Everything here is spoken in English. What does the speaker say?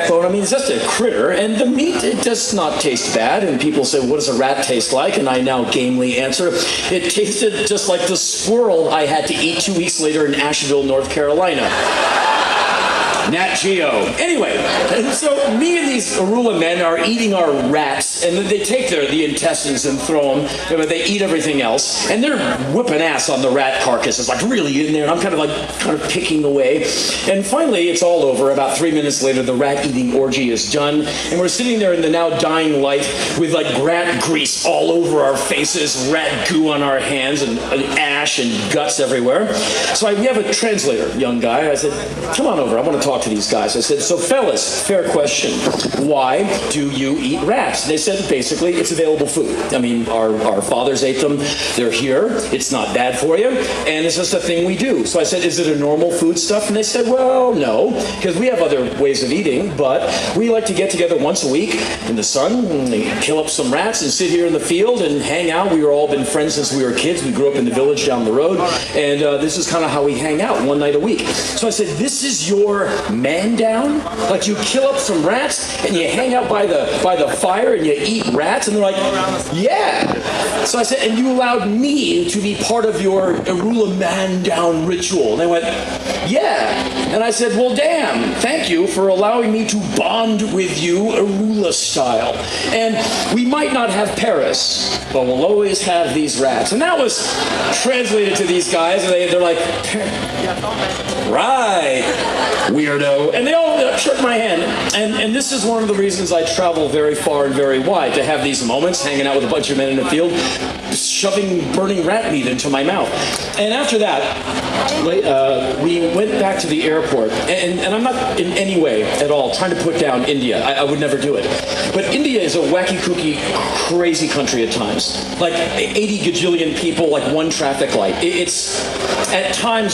backbone, I mean, it's just a critter, and the meat, it does not taste bad, and people say, what does a rat taste like? And I now gamely answer, it tasted just like the squirrel I had to eat 2 weeks later in Asheville, North Carolina. Nat Geo. Anyway, and so me and these Arula men are eating our rats, and they take the intestines and throw them, but they eat everything else, and they're whipping ass on the rat carcasses, like really in there, and I'm kind of picking away, and finally it's all over. About 3 minutes later, the rat eating orgy is done, and we're sitting there in the now dying light with like rat grease all over our faces, rat goo on our hands, and ash and guts everywhere. So we have a translator, young guy. I said, come on over, I want to talk to these guys. I said, so fellas, fair question. Why do you eat rats? And they said, basically, it's available food. I mean, our fathers ate them. They're here. It's not bad for you. And it's just a thing we do. So I said, is it a normal food stuff? And they said, well, no, because we have other ways of eating, but we like to get together once a week in the sun, and kill up some rats and sit here in the field and hang out. We were all been friends since we were kids. We grew up in the village down the road, and this is kind of how we hang out one night a week. So I said, this is your man down? Like you kill up some rats and you hang out by the fire and you eat rats? And they're like, yeah. So I said, and you allowed me to be part of your Arula man down ritual? And they went, yeah. And I said, well, damn, thank you for allowing me to bond with you Arula style. And we might not have Paris, but we'll always have these rats. And that was translated to these guys, and they're like, right, weirdo. And they all shook my hand. And this is one of the reasons I travel very far and very wide, to have these moments, hanging out with a bunch of men in the field, shoving burning rat meat into my mouth. And after that, we went back to the airport, and I'm not in any way at all trying to put down India. I would never do it. But India is a wacky, kooky, crazy country at times. Like 80 gajillion people, like one traffic light. It's at times